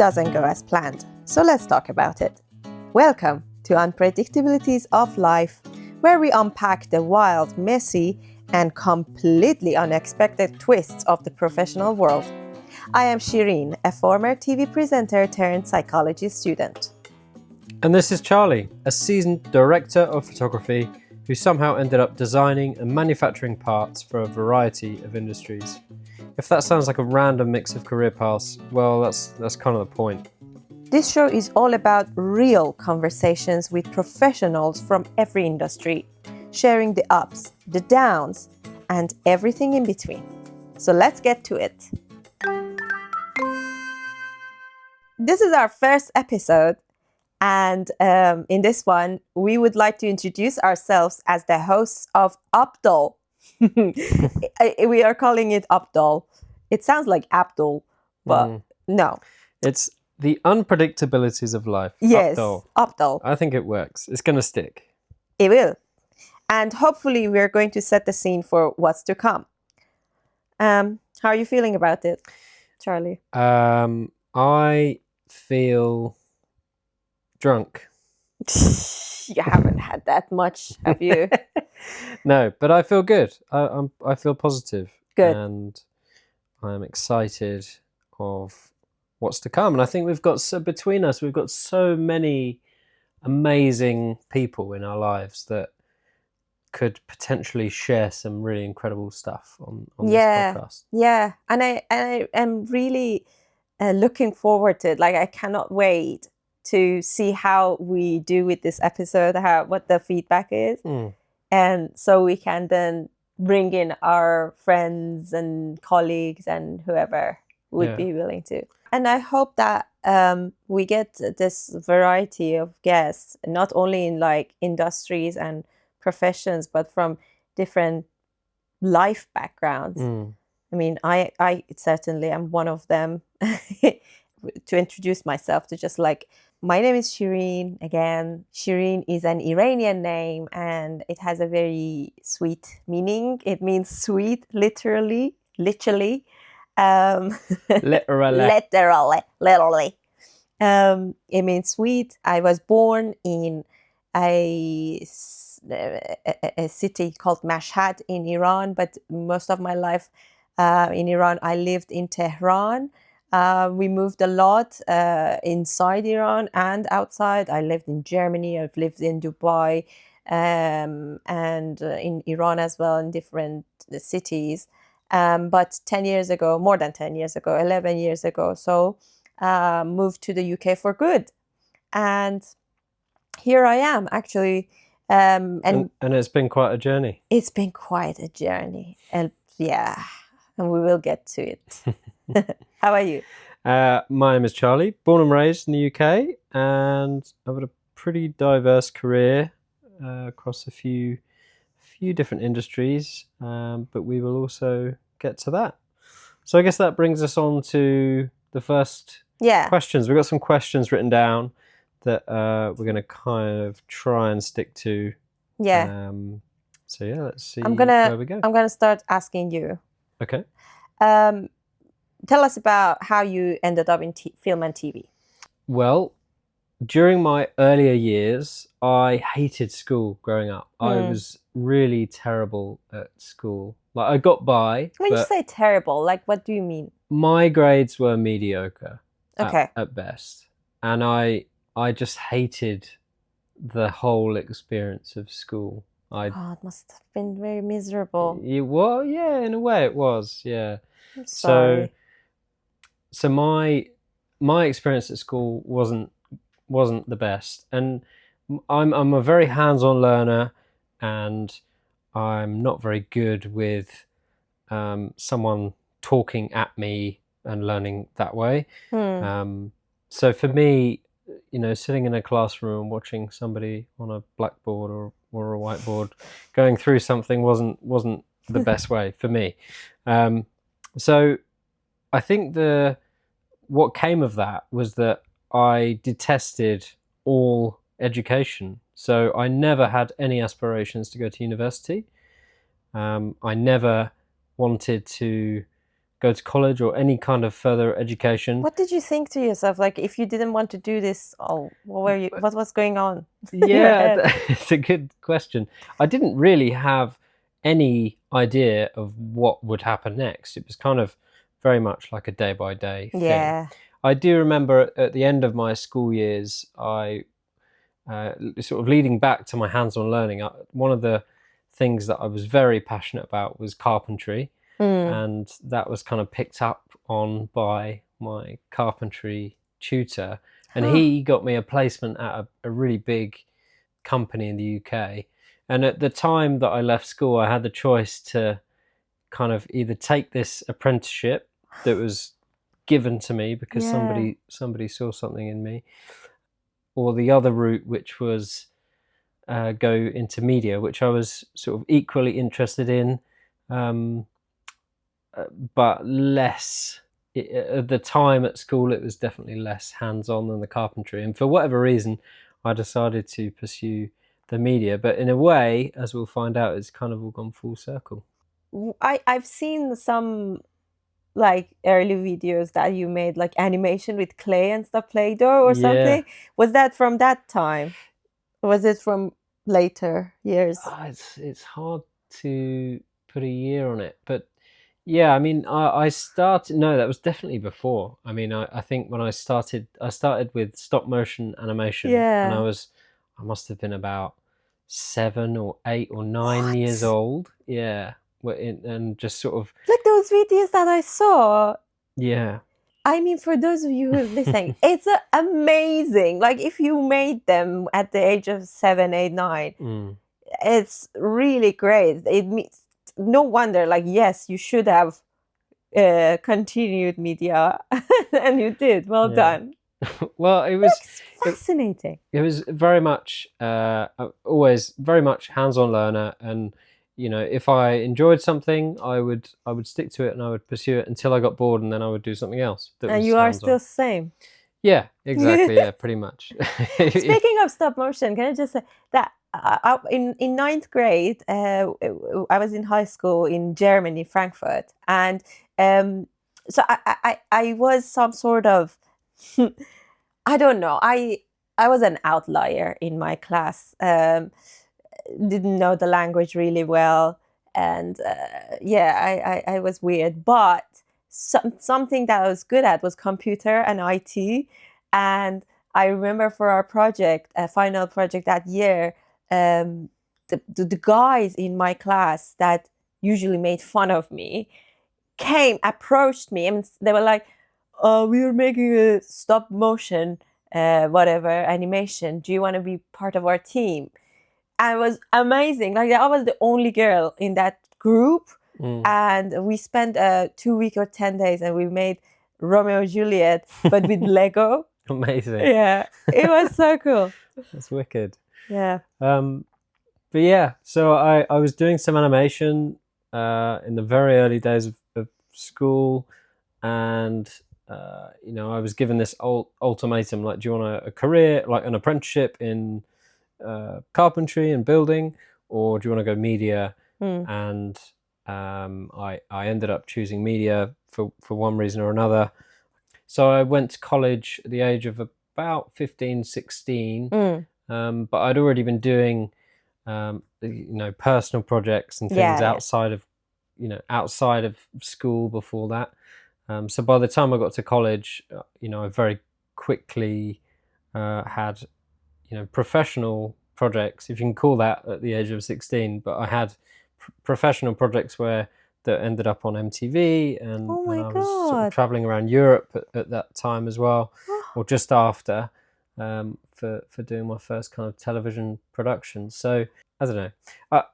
doesn't go as planned, so let's talk about it. Welcome to Unpredictabilities of Life, where we unpack the wild, messy, and completely unexpected twists of the professional world. I am Shirin, a former TV presenter turned psychology student. And this is Charlie, a seasoned director of photography who somehow ended up designing and manufacturing parts for a variety of industries. If that sounds like a random mix of career paths, well, that's kind of the point. This show is all about real conversations with professionals from every industry, sharing the ups, the downs, and everything in between. So let's get to it. This is our first episode, and in this one, we would like to introduce ourselves as the hosts of Abdul. We are calling it Abdul. It sounds like Abdul, but no. It's the unpredictabilities of life. Yes, Abdul. I think it works. It's going to stick. It will. And hopefully we're going to set the scene for what's to come. How are you feeling about it, Charlie? I feel drunk. You haven't had that much, have you? No, but I feel good. I feel positive. Good. And I'm excited of what's to come. And I think between us, we've got so many amazing people in our lives that could potentially share some really incredible stuff on this podcast. Yeah, and I am really looking forward to it. Like, I cannot wait to see how we do with this episode, what the feedback is. And so we can then bring in our friends and colleagues and whoever would be willing to. And I hope that we get this variety of guests, not only in like industries and professions, but from different life backgrounds. I mean, I certainly am one of them. To introduce myself, to just like, my name is Shirin. Again, Shirin is an Iranian name, and it has a very sweet meaning. It means sweet, literally. Literally. Literally. It means sweet. I was born in a city called Mashhad in Iran, but most of my life in Iran, I lived in Tehran. We moved a lot inside Iran and outside. I lived in Germany. I've lived in Dubai and in Iran as well, in different cities. But 10 years ago, more than 10 years ago, 11 years ago, so moved to the UK for good. And here I am, actually. And it's been quite a journey. It's been quite a journey. And and we will get to it. How are you? My name is Charlie, born and raised in the UK, and I've had a pretty diverse career across a few different industries, but we will also get to that. So I guess that brings us on to the first questions. We've got some questions written down that we're going to kind of try and stick to. So let's see where we go. I'm going to start asking you. Okay. Tell us about how you ended up in film and TV. Well, during my earlier years, I hated school growing up. I was really terrible at school. Like, I got by. When you say terrible, like, what do you mean? My grades were mediocre at best. And I just hated the whole experience of school. It must have been very miserable. Well, yeah, in a way it was, yeah. I'm sorry. So my experience at school wasn't the best, and I'm a very hands-on learner, and I'm not very good with someone talking at me and learning that way. So for me, sitting in a classroom and watching somebody on a blackboard or a whiteboard going through something wasn't the best way for me. So I think what came of that was that I detested all education. So I never had any aspirations to go to university. I never wanted to go to college or any kind of further education. What did you think to yourself? Like, if you didn't want to do this, what was going on? Yeah, it's a good question. I didn't really have any idea of what would happen next. It was kind of very much like a day-by-day thing. Yeah. I do remember at the end of my school years, I sort of leading back to my hands-on learning, one of the things that I was very passionate about was carpentry. And that was kind of picked up on by my carpentry tutor. And he got me a placement at a really big company in the UK. And at the time that I left school, I had the choice to kind of either take this apprenticeship that was given to me because somebody saw something in me, or the other route, which was go into media, which I was sort of equally interested in, but less. At the time at school, it was definitely less hands-on than the carpentry. And for whatever reason, I decided to pursue the media. But in a way, as we'll find out, it's kind of all gone full circle. I've seen some like early videos that you made, like animation with clay and stuff, Play-Doh or something. Was that from that time? Or was it from later years? It's hard to put a year on it, but yeah, I mean, I started. No, that was definitely before. I mean, I think when I started with stop motion animation, and I must have been about 7 or 8 or 9 years old. Yeah, and just sort of like those videos that I saw. Yeah. I mean, for those of you who are listening, it's amazing. Like, if you made them at the age of 7, 8, 9, it's really great. It means no wonder. Like, yes, you should have continued media, and you did. Well done. Well, it was fascinating. It was very much always very much hands-on learner, and you know, if I enjoyed something, I would stick to it and I would pursue it until I got bored, and then I would do something else. And you are still the same. Yeah, exactly. Yeah, pretty much. Speaking of stop motion, can I just say that in 9th grade, I was in high school in Germany, Frankfurt, and so I was some sort of I don't know. I was an outlier in my class. Didn't know the language really well, and I was weird. But something that I was good at was computer and IT. And I remember for our project, a final project that year, the guys in my class that usually made fun of me approached me, and they were like, we were making a stop motion whatever animation, do you want to be part of our team? And it was amazing. Like, I was the only girl in that group, and we spent 2 weeks or 10 days, and we made Romeo and Juliet but with Lego. Amazing. Yeah, it was so cool. That's wicked. Yeah. But yeah, so I was doing some animation in the very early days of school, and you know, I was given this ultimatum, like, do you want a career, like an apprenticeship in carpentry and building, or do you want to go media? And I ended up choosing media for one reason or another. So I went to college at the age of about 15, 16, but I'd already been doing you know, personal projects and things outside of school before that. So by the time I got to college, you know, I very quickly had, you know, professional projects, if you can call that, at the age of 16. But I had professional projects that ended up on MTV, and I was sort of traveling around Europe at that time as well, or just after, for doing my first kind of television production. So I don't know.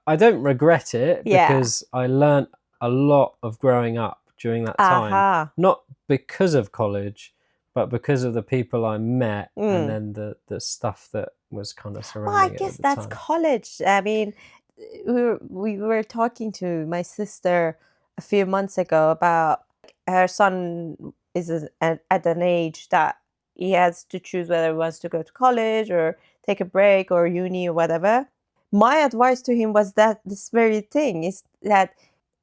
I don't regret it, because I learned a lot of growing up during that time, not because of college, but because of the people I met, and then the stuff that was kind of surrounding it. Well, I guess that's college. I mean, we were talking to my sister a few months ago about her son is at an age that he has to choose whether he wants to go to college or take a break or uni or whatever. My advice to him was that this very thing is that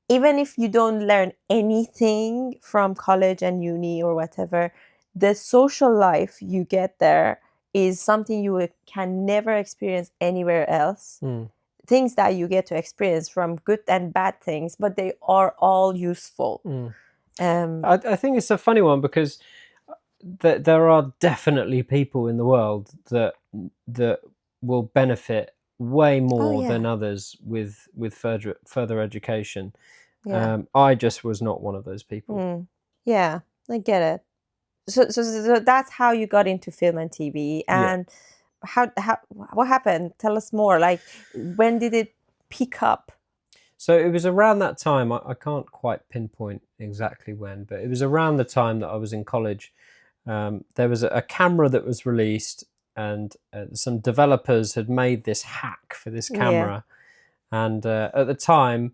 even if you don't learn anything from college and uni or whatever, the social life you get there is something you can never experience anywhere else. Things that you get to experience, from good and bad things, but they are all useful. I think it's a funny one, because there are definitely people in the world that will benefit way more than others with further education. I just was not one of those people. Yeah, I get it. So that's how you got into film and TV. And how what happened? Tell us more. Like, when did it pick up? So it was around that time. I can't quite pinpoint exactly when, but it was around the time that I was in college. There was a camera that was released, and some developers had made this hack for this camera. And at the time,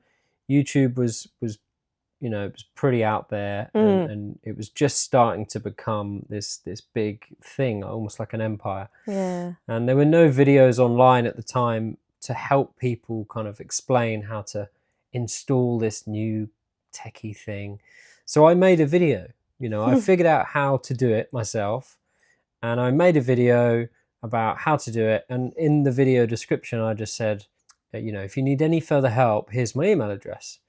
YouTube was it was pretty out there, and it was just starting to become this big thing, almost like an empire. And there were no videos online at the time to help people kind of explain how to install this new techie thing. So I made a video. I figured out how to do it myself, and I made a video about how to do it. And in the video description, I just said, if you need any further help, here's my email address.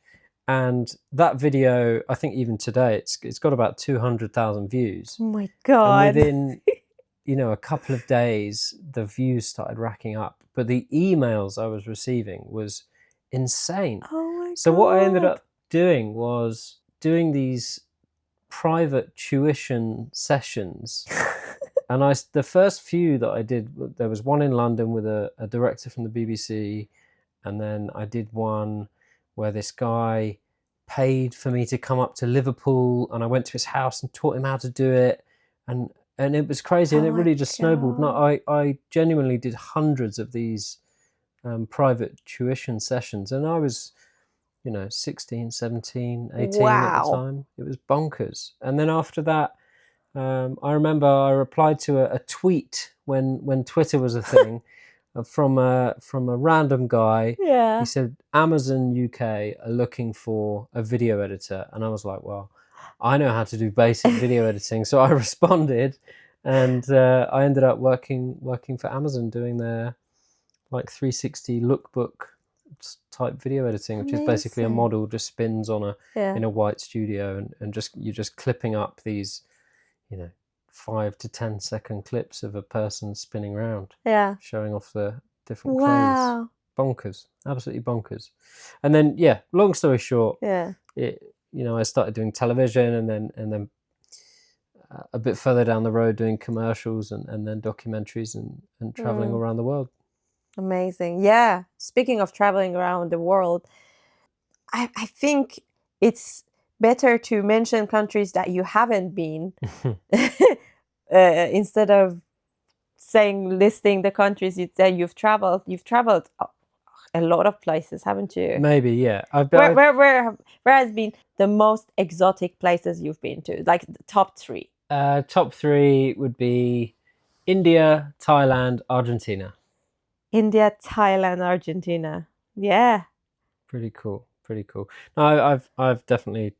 And that video, I think even today, it's got about 200,000 views. Oh my God. And within, a couple of days, the views started racking up. But the emails I was receiving was insane. Oh my God. So what I ended up doing was doing these private tuition sessions. And the first few that I did, there was one in London with a director from the BBC. And then I did one where this guy paid for me to come up to Liverpool, and I went to his house and taught him how to do it. And it was crazy, and it really just snowballed. And I genuinely did hundreds of these private tuition sessions. And I was, 16, 17, 18 at the time. It was bonkers. And then after that, I remember I replied to a tweet when Twitter was a thing. From a random guy. He said, Amazon UK are looking for a video editor. And I was like, well, I know how to do basic video editing. So I responded, and I ended up working for Amazon, doing their like 360 lookbook type video editing, which is basically a model just spins on in a white studio, and you're just clipping up these 5 to 10 second clips of a person spinning around, showing off the different clothes. Bonkers, absolutely bonkers. And then, long story short, I started doing television, and then a bit further down the road doing commercials, and then documentaries, and traveling around the world. Amazing. Yeah. Speaking of traveling around the world, I think it's better to mention countries that you haven't been instead of listing the countries you've traveled. You've traveled a lot of places, haven't you? Maybe, yeah. Where has been the most exotic places you've been to? Like the top 3. Top 3 would be India, Thailand, Argentina. India, Thailand, Argentina. Yeah. Pretty cool. No, I've definitely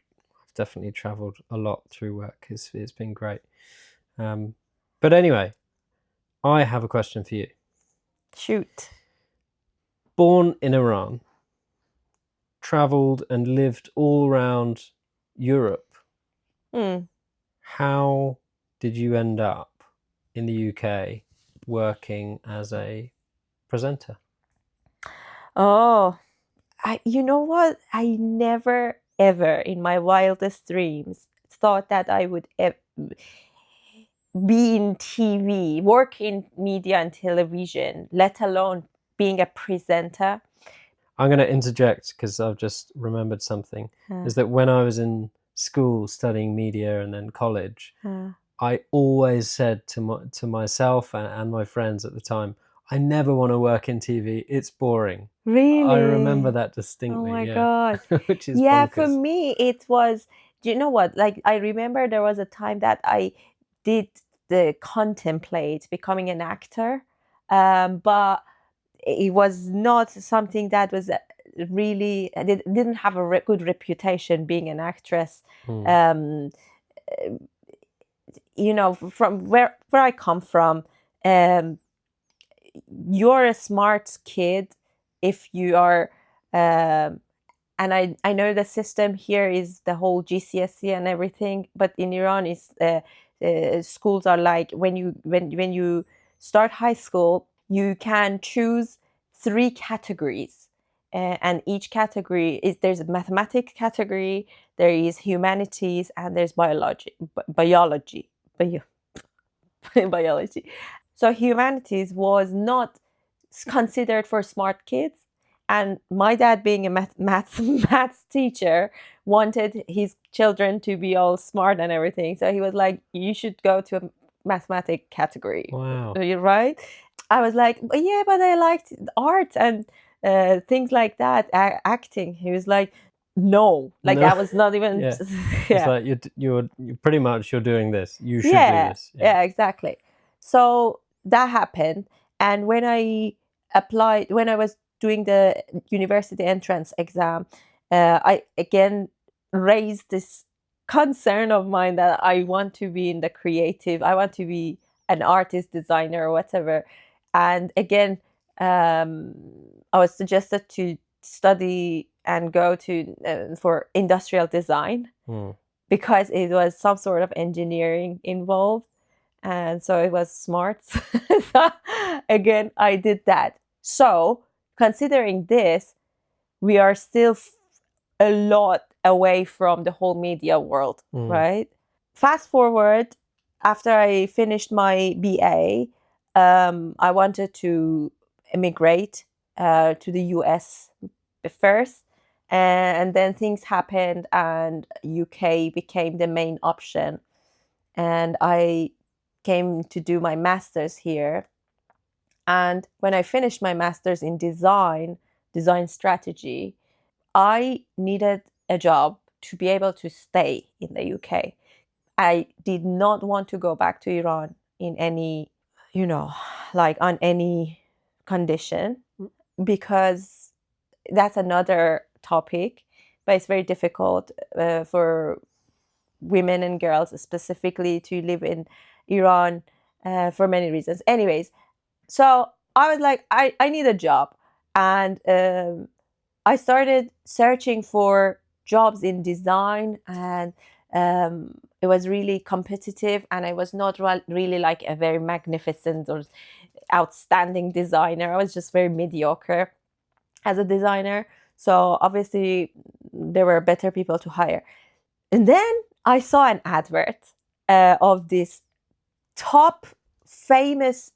traveled a lot through work. It's been great. But anyway, I have a question for you. Shoot. Born in Iran, traveled and lived all around Europe. How did you end up in the UK working as a presenter? Oh, you know what? I never, ever in my wildest dreams thought that I would be in TV, work in media and television, let alone being a presenter. I'm going to interject because I've just remembered something. Is that when I was in school studying media and then college, I always said to myself and my friends at the time, I never want to work in TV. It's boring. Really? I remember that distinctly. Oh my God. Which is bonkers. For me, it was, do you know what? Like, I remember there was a time that I did contemplate becoming an actor, but it was not something that was really didn't have a good reputation being an actress. You know, from where I come from, you're a smart kid if you are. And I know the system here is the whole GCSE and everything, but in Iran is schools are like when you start high school, you can choose 3 categories, and each category is, there's a mathematics category, there is humanities, and there's biology. Biology. So humanities was not considered for smart kids, and my dad, being a maths teacher, wanted his children to be all smart and everything. So he was like, "You should go to a mathematics category." Wow. You're right. I was like, "Yeah, but I liked art and things like that, acting." He was like, "No, like No. I was not even." Yeah. Yeah. It's like you're pretty much you're doing this. You should do Yeah, this. yeah, exactly. So that happened, and when I applied, when I was doing the university entrance exam, I again raised this concern of mine that I want to be in the creative. I want to be an artist, designer, or whatever. And again, I was suggested to study and go to for industrial design, because it was some sort of engineering involved, and so it was smart. So again, I did that. So considering this, we are still a lot away from the whole media world, right? Fast forward, after I finished my BA, I wanted to immigrate to the US first, and then things happened, and UK became the main option, and I came to do my master's here. And when I finished my master's in design strategy, I needed a job to be able to stay in the UK. I did not want to go back to Iran in any, like on any condition, because that's another topic, but it's very difficult for women and girls specifically to live in Iran for many reasons. Anyways, so I was like, I need a job. And I started searching for jobs in design, and it was really competitive, and I was not really like a very magnificent or outstanding designer. I was just very mediocre as a designer. So obviously there were better people to hire. And then I saw an advert of this top famous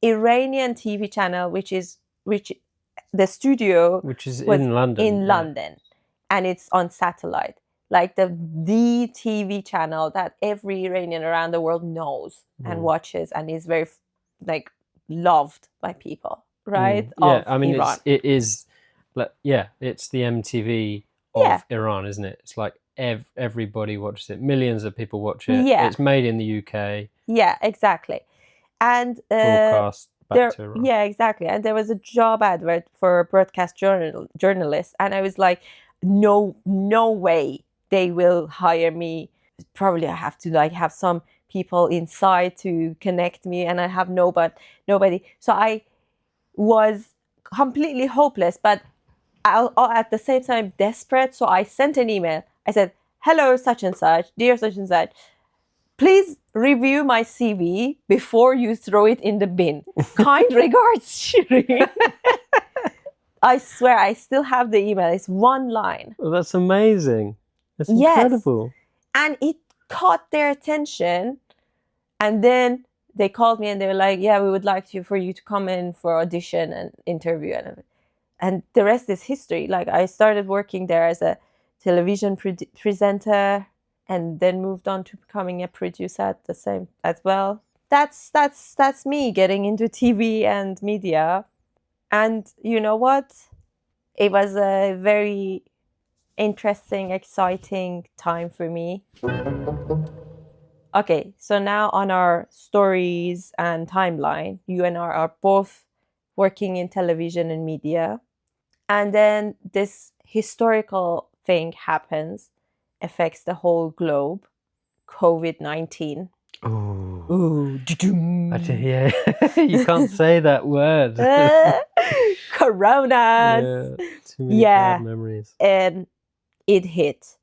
Iranian TV channel, which the studio Which is was in London. in London, and it's on satellite, like the TV channel that every Iranian around the world knows and watches, and is very like loved by people, right? Yeah, of I mean, Iran. it's the MTV of Iran, isn't it? It's like everybody watches it. Millions of people watch it. Yeah. It's made in the UK. Yeah, exactly. And Broadcast back to Iran. Yeah, exactly. And there was a job advert for a broadcast journalist, and I was like, no way they will hire me. Probably I have to like have some people inside to connect me, and I have nobody. So I was completely hopeless, but at the same time desperate. So I sent an email. I said, "Hello, such and such, dear such and such. Please review my CV before you throw it in the bin. Kind regards, Shirin." I swear, I still have the email. It's one line. Oh, that's amazing. That's incredible. And it caught their attention. And then they called me and they were like, "Yeah, we would like for you to come in for audition and interview." And the rest is history. Like, I started working there as a television presenter, and then moved on to becoming a producer at the same as well. That's me getting into TV and media. And you know what? It was a very interesting, exciting time for me. Okay, so now on our stories and timeline, you and I are both working in television and media. And then this historical thing happens, affects the whole globe, COVID-19. Oh, Ooh, yeah, you can't say that word. Coronas. Yeah, too many Yeah. bad memories. And it hit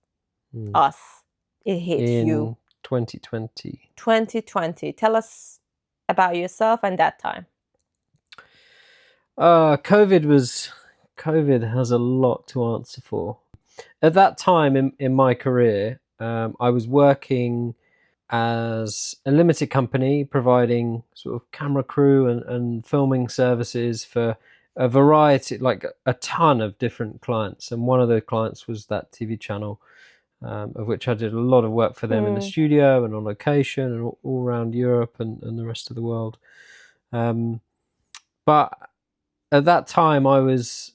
us. It hit In you. 2020. 2020. Tell us about yourself and that time. COVID has a lot to answer for. At that time in my career, I was working as a limited company providing sort of camera crew and filming services for a variety, like a ton of different clients. And one of the clients was that TV channel, of which I did a lot of work for them in the studio and on location and all around Europe and the rest of the world. But at that time, I was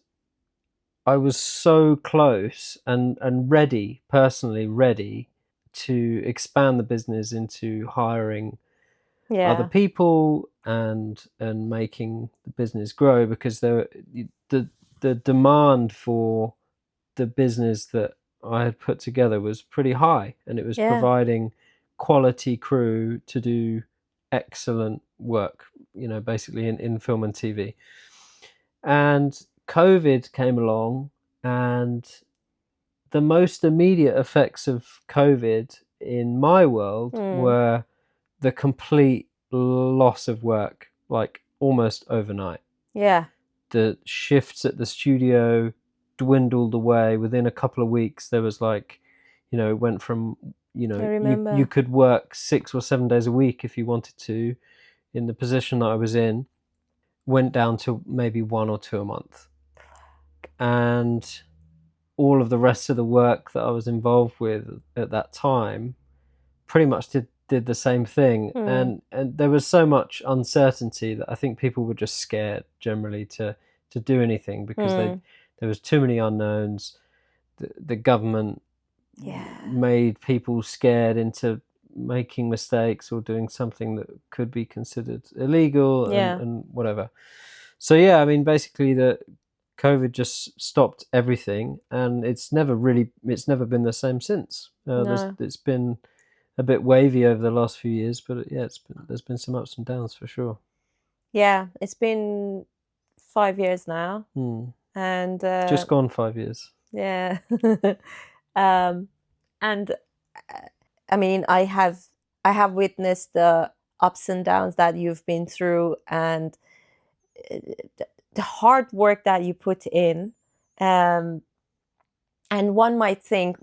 so close and ready, personally ready, to expand the business into hiring other people and making the business grow, because the demand for the business that I had put together was pretty high, and it was providing quality crew to do excellent work, basically in film and TV. And COVID came along, and the most immediate effects of COVID in my world were the complete loss of work, like almost overnight. Yeah. The shifts at the studio dwindled away. Within a couple of weeks, there was like, it went from, you could work 6 or 7 days a week if you wanted to, in the position that I was in, went down to maybe 1 or 2 a month. And all of the rest of the work that I was involved with at that time pretty much did the same thing. And there was so much uncertainty that I think people were just scared generally to do anything, because there was too many unknowns. The government made people scared into making mistakes or doing something that could be considered illegal and whatever. So yeah, I mean, basically the COVID just stopped everything, and it's never been the same since. It's been a bit wavy over the last few years, but yeah, there's been some ups and downs for sure. Yeah, it's been 5 years now, and just gone 5 years. Yeah. And I mean, I have witnessed the ups and downs that you've been through, and the hard work that you put in. And one might say,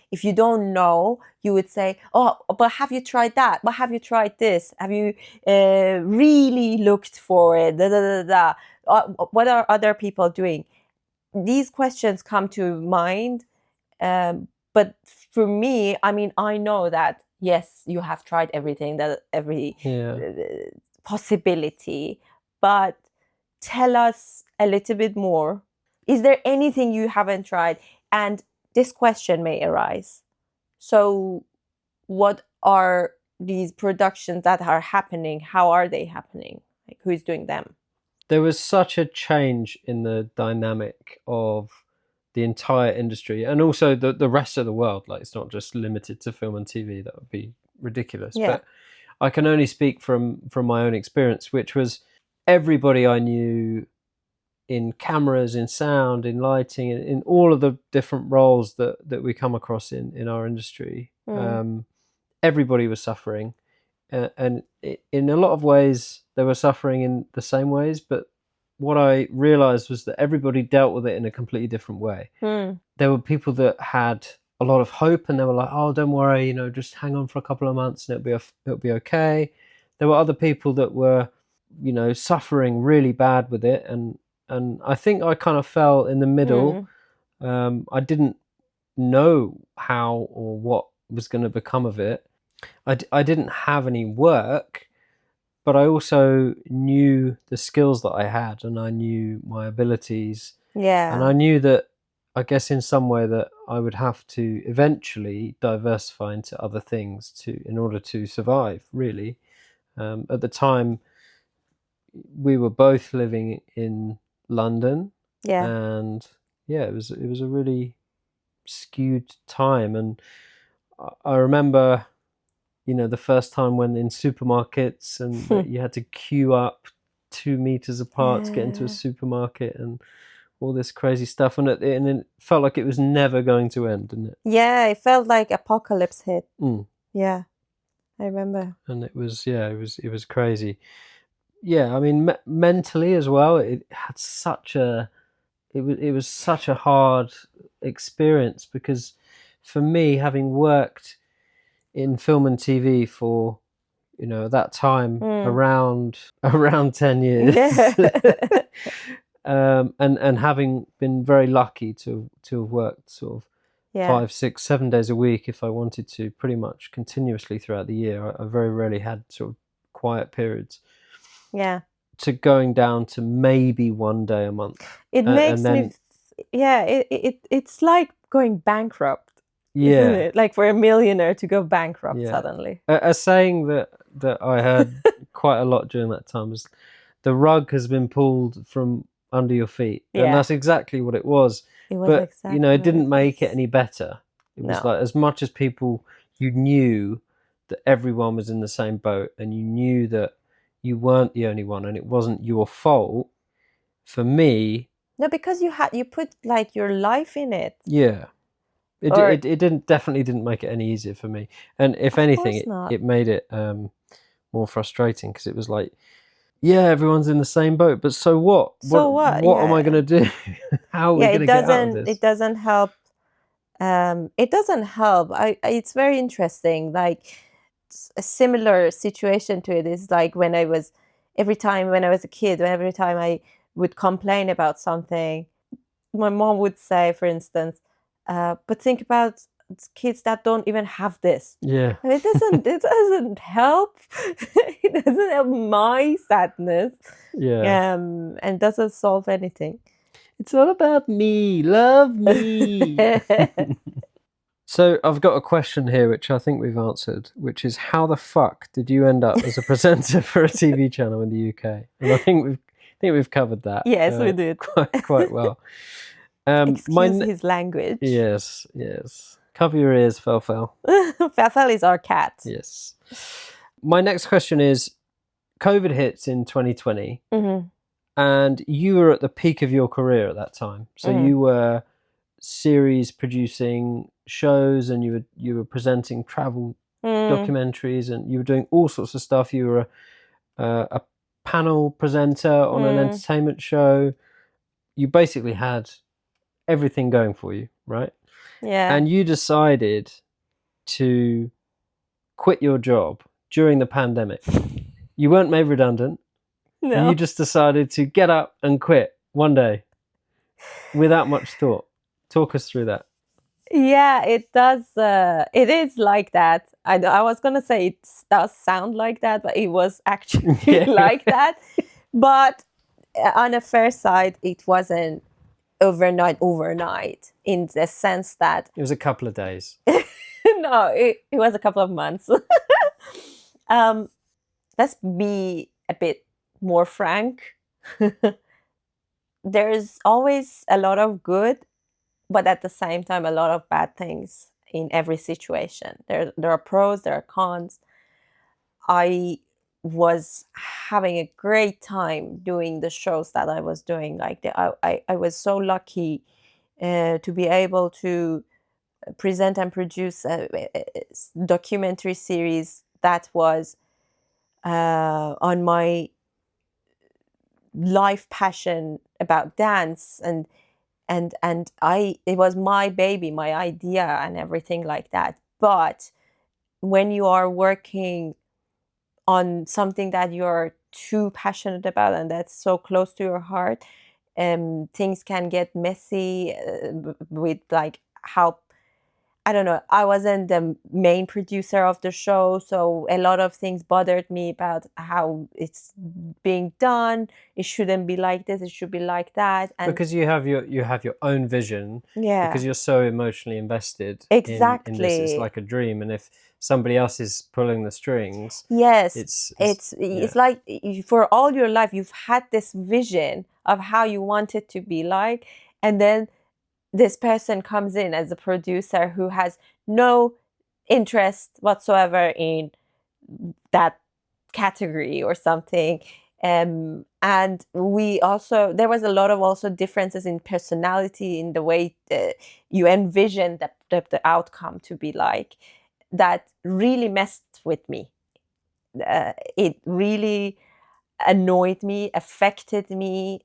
if you don't know, you would say, oh, but have you tried that? But have you tried this? Have you really looked for it? Da, da, da, da. What are other people doing? These questions come to mind. But for me, I mean, I know that, yes, you have tried everything, every possibility. But tell us a little bit more. Is there anything you haven't tried? And this question may arise. So what are these productions that are happening? How are they happening? Like, who's doing them? There was such a change in the dynamic of the entire industry, and also the rest of the world. Like, it's not just limited to film and TV. That would be ridiculous. But I can only speak from my own experience, which was everybody I knew in cameras, in sound, in lighting, in all of the different roles that we come across in our industry. Everybody was suffering, and in a lot of ways they were suffering in the same ways, but what I realized was that everybody dealt with it in a completely different way. There were people that had a lot of hope, and they were like, oh, don't worry, just hang on for a couple of months and it'll be okay. There were other people that were, suffering really bad with it, and I think I kind of fell in the middle. I didn't know how or what was going to become of it. I didn't have any work, but I also knew the skills that I had, and I knew my abilities. And I knew that, I guess in some way, that I would have to eventually diversify into other things in order to survive, really. At the time, we were both living in London. And yeah, it was a really skewed time. And I remember, the first time when in supermarkets and that you had to queue up 2 meters apart to get into a supermarket and all this crazy stuff, and it felt like it was never going to end, didn't it? Yeah, it felt like apocalypse hit. Yeah, I remember. And it was crazy. Yeah, I mean, mentally as well, it had such a it was such a hard experience, because for me, having worked in film and TV for that time around 10 years, and having been very lucky to have worked sort of 5, 6, 7 days a week if I wanted to, pretty much continuously throughout the year. I very rarely had sort of quiet periods. Yeah. To going down to maybe 1 day a month. It makes me. It's like going bankrupt. Isn't it? Like for a millionaire to go bankrupt suddenly. A saying that I heard quite a lot during that time was, the rug has been pulled from under your feet. And that's exactly what it was. But exactly it didn't make it any better. It was like, as much as people, you knew that everyone was in the same boat, and you knew that you weren't the only one, and it wasn't your fault. For me, no, because you put like your life in it. It definitely didn't make it any easier for me. And if anything, it made it more frustrating, because it was like, everyone's in the same boat, but so what? What am I going to do? How are we going to get out of this? It doesn't help. It doesn't help. It's very interesting. Like, a similar situation to it is like every time when I was a kid, every time I would complain about something, my mom would say, for instance, but think about kids that don't even have this. It doesn't help. It doesn't help my sadness. And doesn't solve anything. It's all about me. Love me. So I've got a question here, which I think we've answered, which is, how the fuck did you end up as a presenter for a TV channel in the UK? And I think we've covered that. Yes, we did. Quite well. Excuse his language. Yes. Cover your ears, Fel. Fel is our cat. Yes. My next question is, COVID hits in 2020, and you were at the peak of your career at that time. So you were series producing shows, and you were presenting travel documentaries, and you were doing all sorts of stuff. You were a panel presenter on an entertainment show. You basically had everything going for you, right? Yeah. And you decided to quit your job during the pandemic. You weren't made redundant. No. You just decided to get up and quit one day without much thought. Talk us through that. Yeah, it does. It is like that. I was going to say it does sound like that, but it was actually like that. But on a fair side, it wasn't overnight in the sense that... It was a couple of days. No, it was a couple of months. Let's be a bit more frank. There's always a lot of good, but at the same time, a lot of bad things in every situation. There are pros, there are cons. I was having a great time doing the shows that I was doing. Like I was so lucky to be able to present and produce a documentary series that was on my life passion about dance, and it was my baby, my idea, and everything like that. But when you are working on something that you're too passionate about and that's so close to your heart, things can get messy with like how I don't know, I wasn't the main producer of the show, so a lot of things bothered me about how it's being done. It shouldn't be like this, it should be like that. And because you have your own vision, yeah, because you're so emotionally invested in this. It's exactly. like a dream, and if somebody else is pulling the strings, Yes, it's it's like for all your life you've had this vision of how you want it to be like, and then this person comes in as a producer who has no interest whatsoever in that category or something. And we also, there was a lot of also differences in personality, in the way you envision the outcome to be like, that really messed with me. It really annoyed me, affected me.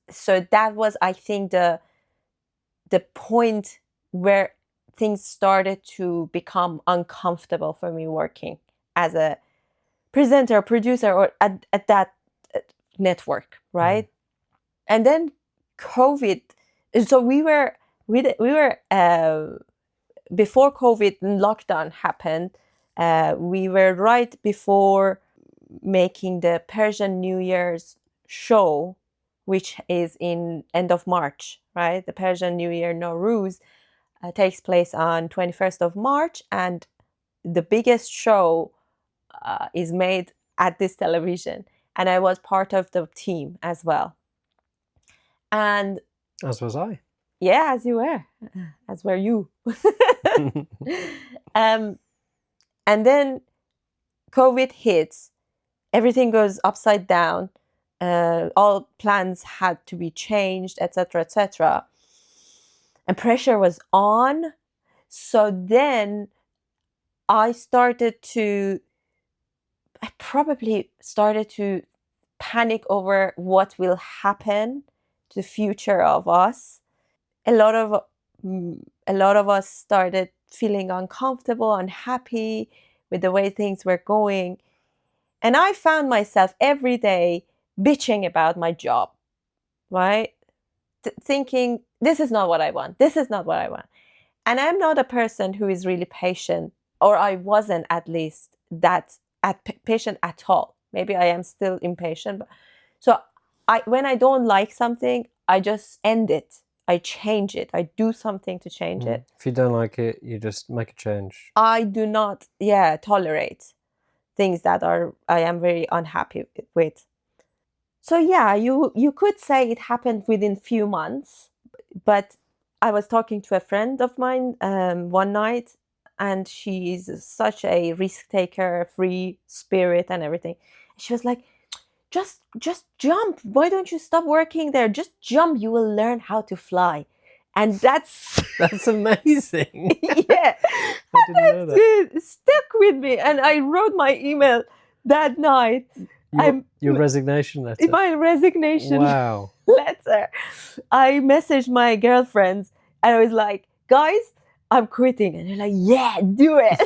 So that was, I think, the point where things started to become uncomfortable for me working as a presenter, producer, or at that network, right? And then COVID. So we were before COVID lockdown happened. We were right before making the Persian New Year's show, which is in end of March, right? The Persian New Year Nowruz takes place on 21st of March, and the biggest show is made at this television. And I was part of the team as well. And as was I. yeah, as you were, as were you. And then COVID hits, everything goes upside down. All plans had to be changed, etc., etc. And pressure was on. So then I probably started to panic over what will happen to the future of us. A lot of us started feeling uncomfortable, unhappy with the way things were going. And I found myself every day bitching about my job, right? Thinking, this is not what I want. This is not what I want. And I'm not a person who is really patient, or I wasn't at least that patient at all. Maybe I am still impatient. So when I don't like something, I just end it. I change it. I do something to change it. If you don't like it, you just make a change. I do not, tolerate things that I am very unhappy with. So yeah, you could say it happened within few months, but I was talking to a friend of mine one night, and she's such a risk taker, free spirit, and everything. She was like, just jump. Why don't you stop working there? Just jump. You will learn how to fly. And that's amazing. Yeah, I didn't know that. It stuck with me, and I wrote my email that night. Your resignation letter. My resignation Wow. letter. I messaged my girlfriends, and I was like, guys, I'm quitting. And they're like, yeah, do it.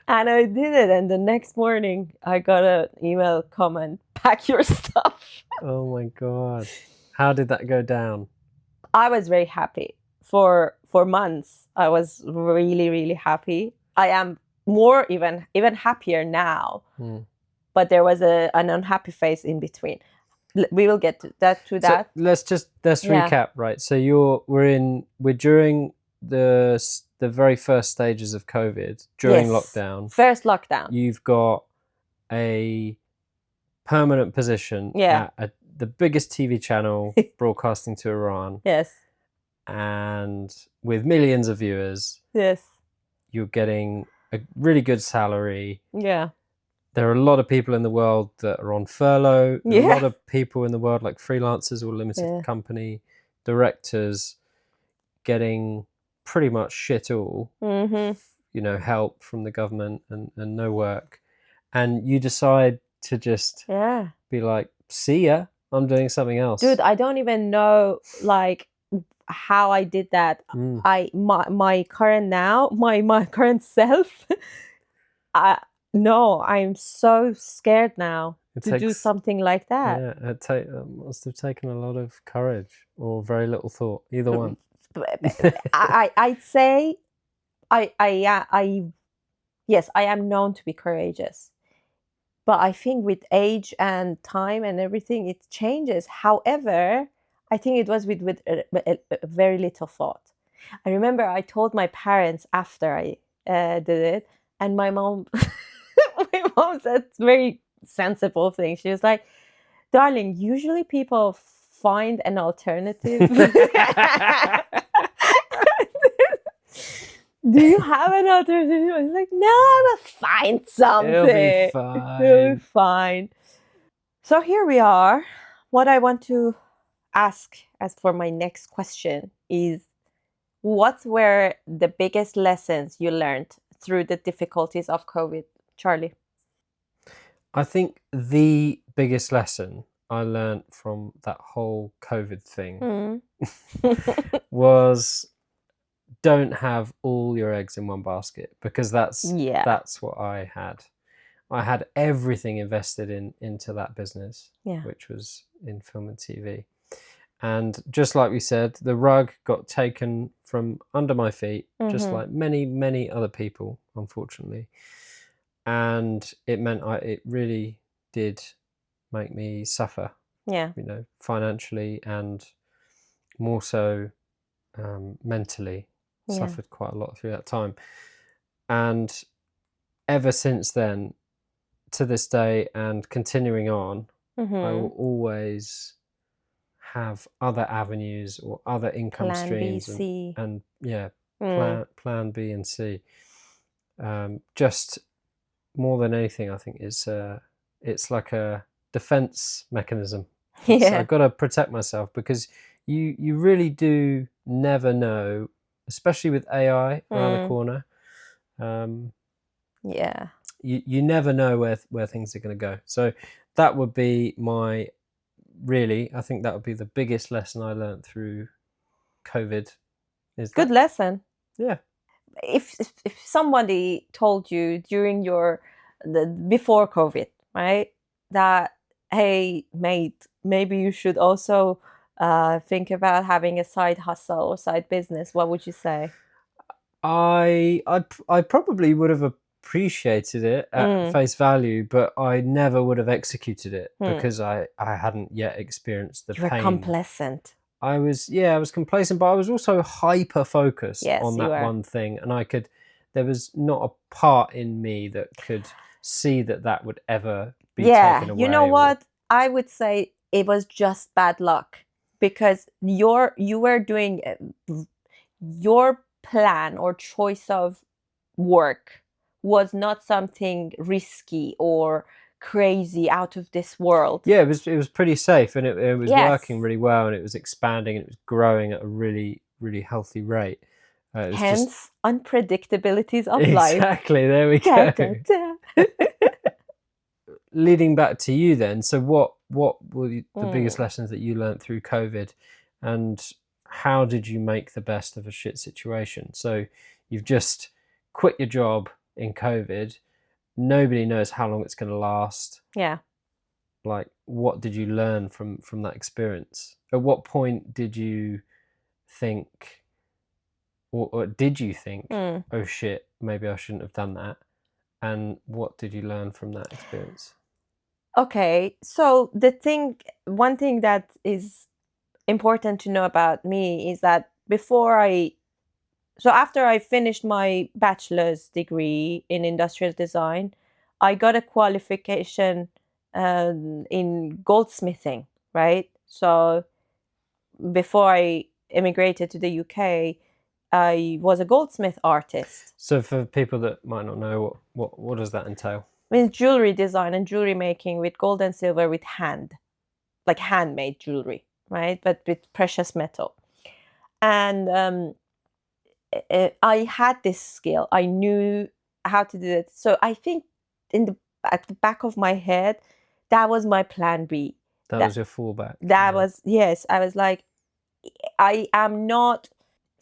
And I did it. And the next morning, I got an email comment, pack your stuff. Oh my God. How did that go down? I was very happy. For months, I was really, really happy. I am more even happier now. But there was an unhappy phase in between. We will get to that. So let's recap, right? So we're during the very first stages of COVID, during lockdown. First lockdown. You've got a permanent position at the biggest TV channel broadcasting to Iran. Yes. And with millions of viewers. Yes. You're getting a really good salary. Yeah. There are a lot of people in the world that are on furlough. A lot of people in the world, like freelancers or limited company directors, getting pretty much shit all. Help from the government and no work. And you decide to just be like, see ya, I'm doing something else. Dude, I don't even know how I did that. My current self, no, I'm so scared now. to do something like that. Yeah, it must have taken a lot of courage or very little thought. Either one. I'd say yes, I am known to be courageous. But I think with age and time and everything, it changes. However, I think it was with a very little thought. I remember I told my parents after I did it, and my mom, my mom said very sensible thing. She was like, "Darling, usually people find an alternative." Do you have an alternative? I was like, no, I will find something. It'll be fine. It'll be fine. So here we are. What I want to ask as for my next question is, what were the biggest lessons you learned through the difficulties of COVID, Charlie? I think the biggest lesson I learned from that whole COVID thing was don't have all your eggs in one basket, because that's what I had. I had everything invested into that business, which was in film and TV. And just like we said, the rug got taken from under my feet, just like many, many other people, unfortunately. And it meant it really did make me suffer, financially, and more so mentally. Suffered quite a lot through that time. And ever since then, to this day and continuing on, I will always have other avenues or other income plan streams B, C. and plan B and C. Just more than anything, I think it's like a defense mechanism. I've got to protect myself, because you really do never know, especially with AI around the corner. You never know where things are going to go. So that would be I think that would be the biggest lesson I learned through COVID. Good lesson. Yeah. If somebody told you during before COVID, right, that, hey mate, maybe you should also think about having a side hustle or side business, what would you say? I probably would have appreciated it at face value, but I never would have executed it because I hadn't yet experienced the pain. You were complacent. I was complacent, but I was also hyper focused on that one thing, and there was not a part in me that could see that would ever be taken away. You know what? I would say it was just bad luck, because you were doing your plan or choice of work was not something risky or crazy out of this world. Yeah, it was pretty safe, and it was working really well, and it was expanding, and it was growing at a really, really healthy rate. Hence, unpredictabilities of life. Exactly, there we go. Leading back to you then, so what were the biggest lessons that you learned through COVID, and how did you make the best of a shit situation? So you've just quit your job in COVID. Nobody knows how long it's going to last. Yeah. Like, what did you learn from that experience? At what point did you think, or did you think, oh shit, maybe I shouldn't have done that? And what did you learn from that experience? Okay, so one thing that is important to know about me is that after I finished my bachelor's degree in industrial design, I got a qualification in goldsmithing, right? So before I immigrated to the UK, I was a goldsmith artist. So for people that might not know, what does that entail? I mean, jewelry design and jewelry making with gold and silver with like handmade jewelry, right? But with precious metal. And I had this skill. I knew how to do it. So I think at the back of my head, that was my plan B. That was your fallback. That was, yes. I was like, I am not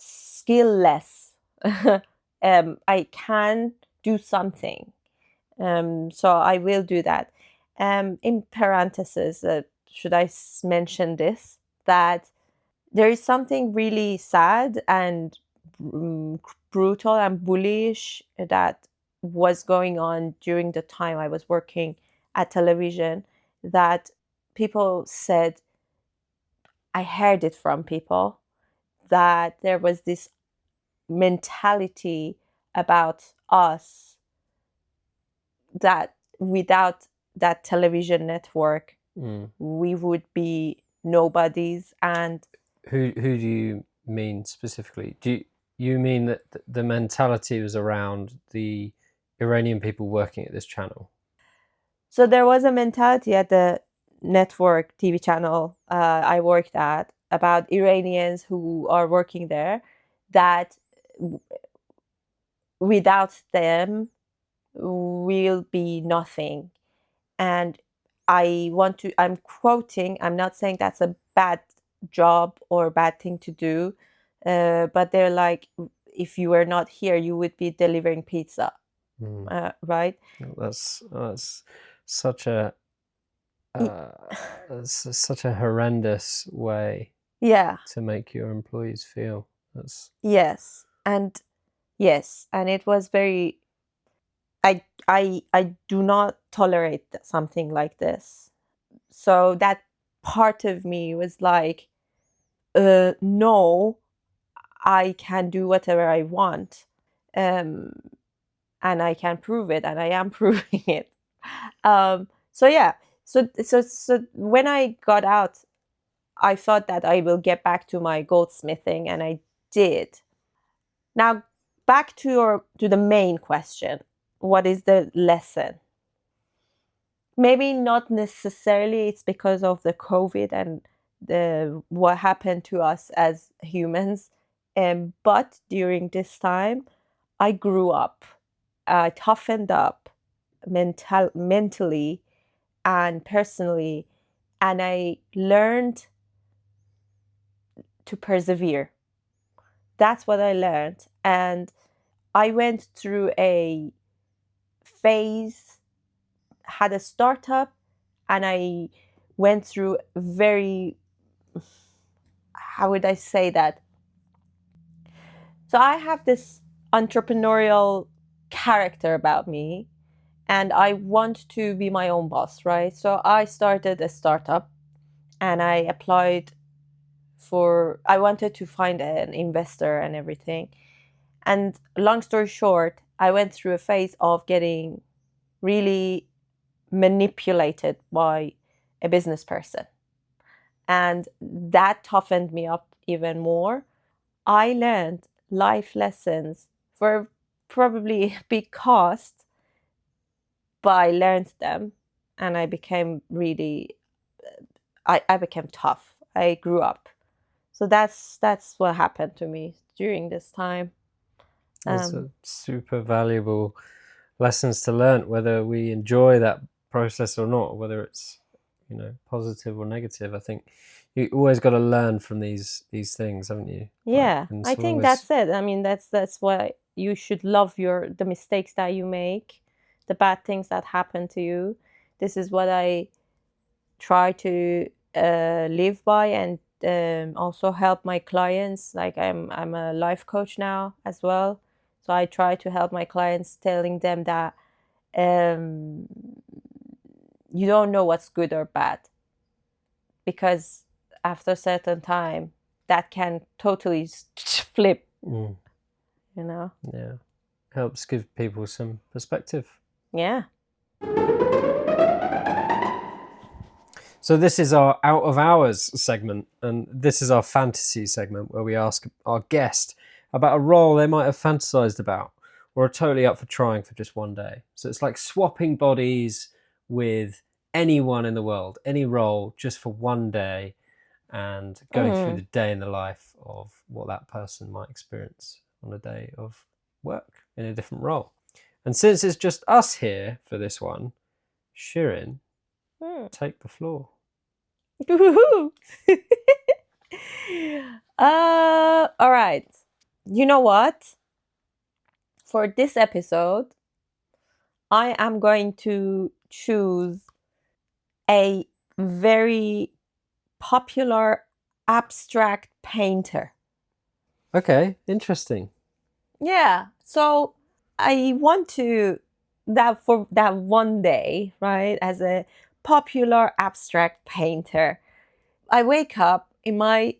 skillless. I can do something. So I will do that. In parentheses, should I mention this? That there is something really sad and brutal and bullish that was going on during the time I was working at television, that people said, I heard it from people, that there was this mentality about us that without that television network, we would be nobodies. And who do you mean specifically? Do you mean that the mentality was around the Iranian people working at this channel? So there was a mentality at the network TV channel I worked at about Iranians who are working there, that without them will be nothing. And I'm quoting, I'm not saying that's a bad job or a bad thing to do, but they're like, if you were not here, you would be delivering pizza, right? That's such a such a horrendous way, yeah, to make your employees feel. yes, and it was very. I do not tolerate something like this. So that part of me was like, no, I can do whatever I want, and I can prove it, and I am proving it. So yeah, so when I got out, I thought that I will get back to my goldsmithing, and I did. Now back to the main question: what is the lesson? Maybe not necessarily it's because of the COVID and what happened to us as humans, but during this time, I grew up, I toughened up mentally and personally, and I learned to persevere. That's what I learned. And I went through a phase, had a startup, and I went through very, how would I say that? So I have this entrepreneurial character about me, and I want to be my own boss, right? So I started a startup, and I applied I wanted to find an investor and everything. And long story short, I went through a phase of getting really manipulated by a business person. And that toughened me up even more. I learned life lessons for probably a big cost, but I learned them, and I became really, I became tough. I grew up. So that's what happened to me during this time. Those are super valuable lessons to learn, whether we enjoy that process or not, whether it's, positive or negative. I think you always got to learn from these things, haven't you? Yeah, I think that's it. I mean, that's why you should love the mistakes that you make, the bad things that happen to you. This is what I try to live by, and also help my clients. Like I'm a life coach now as well, so I try to help my clients, telling them that you don't know what's good or bad, because after a certain time that can totally flip. Yeah, helps give people some perspective. Yeah. So this is our out of hours segment, and this is our fantasy segment, where we ask our guest about a role they might have fantasized about or are totally up for trying for just one day. So it's like swapping bodies with anyone in the world, any role, just for one day, and going through the day in the life of what that person might experience on a day of work in a different role. And since it's just us here for this one, Shirin, take the floor. All right. You know what? For this episode, I am going to choose a very popular abstract painter. Okay, interesting. Yeah. So I want to that for that one day, right? As a popular abstract painter, I wake up in my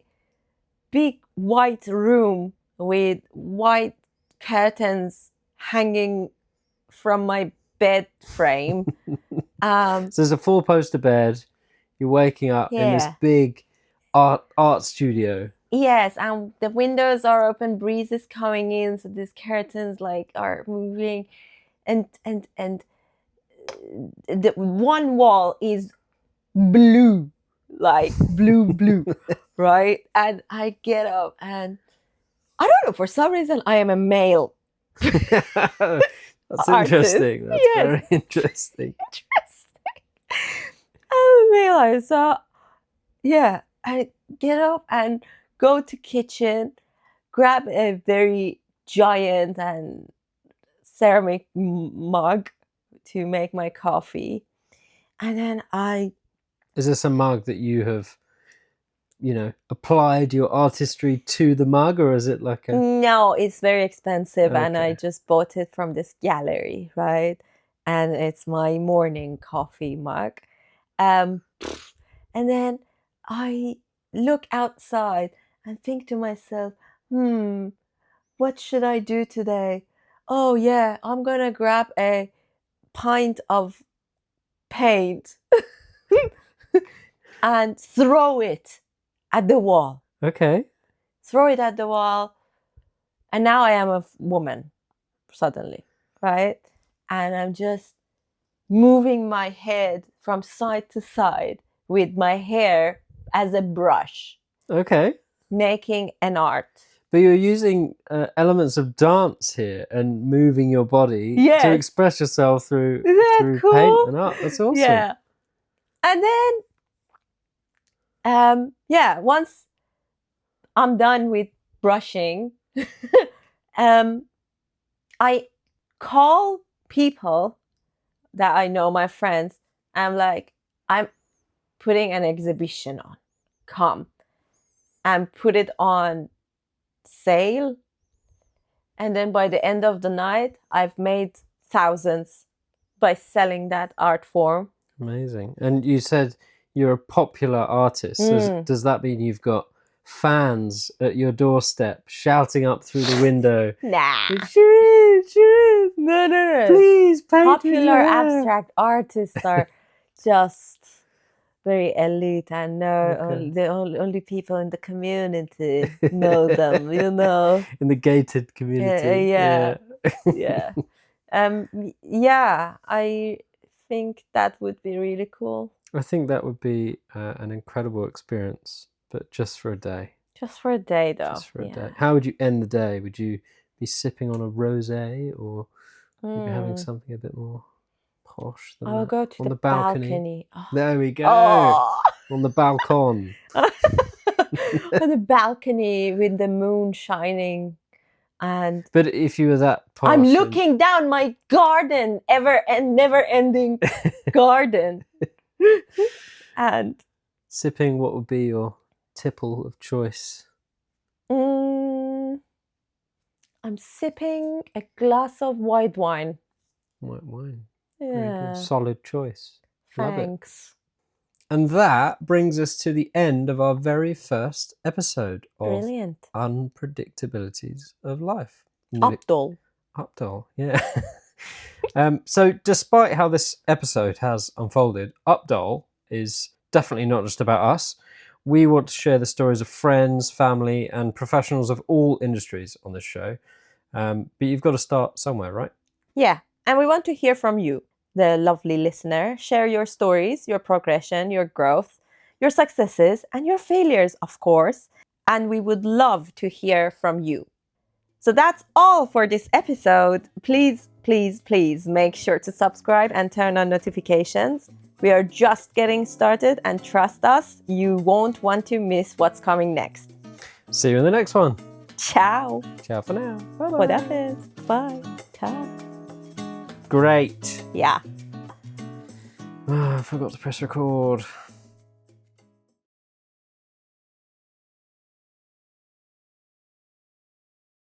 big white room with white curtains hanging from my bed frame. So there's a 4-poster bed. You're waking up in this Yeah. big art studio. Yes, and the windows are open, breeze is coming in, so these curtains like are moving, and the one wall is blue, like blue, right? And I get up, and I don't know, for some reason I am a male That's artist. interesting. That's Yes. very interesting. I'm a male artist, so yeah, I get up and go to kitchen, grab a very giant and ceramic mug to make my coffee, and then Is this a mug that you have, applied your artistry to the mug, or is it like a... no, it's very expensive, and I Okay. just bought it from this gallery, right? And it's my morning coffee mug. And then I look outside and think to myself, what should I do today? Oh yeah, I'm gonna grab a pint of paint and throw it at the wall. Okay. Throw it at the wall. And now I am a woman suddenly, right? And I'm just moving my head from side to side with my hair as a brush, Okay. making an art. But you're using elements of dance here and moving your body Yes. to express yourself through Isn't that paint cool? and art. That's awesome. Yeah. And then, once I'm done with brushing, I call people that I know, my friends. I'm like, I'm putting an exhibition on. Come and put it on sale. And then by the end of the night, I've made thousands by selling that art form. Amazing. And you said you're a popular artist. So does that mean you've got fans at your doorstep shouting up through the window? Nah. Shirin, No. please paint Popular abstract artists are just very elite and the only people in the community know them, In the gated community. Yeah. I think that would be really cool. I think that would be an incredible experience, but just for a day. Just for a day, though. Just for a day. How would you end the day? Would you be sipping on a rosé, or would you be having something a bit more posh than I'll that? go to On the balcony. Oh. There we go. Oh. On the balcony. On the balcony with the moon shining. But if you were that posh, I'm looking down my garden, never-ending garden, and sipping, what would be your tipple of choice? I'm sipping a glass of white wine. White wine. Yeah. Very good. Solid choice. Thanks. And that brings us to the end of our very first episode of Brilliant. Unpredictabilities of Life. Updol, yeah. So despite how this episode has unfolded, Updol is definitely not just about us. We want to share the stories of friends, family, and professionals of all industries on this show. But you've got to start somewhere, right? Yeah, and we want to hear from you, the lovely listener. Share your stories, your progression, your growth, your successes, and your failures, of course. And we would love to hear from you. So that's all for this episode. Please make sure to subscribe and turn on notifications. We are just getting started, and trust us, you won't want to miss what's coming next. See you in the next one. Ciao. Ciao for now. Bye-bye. What happens? Bye. Ciao. Great. Yeah. I forgot to press record.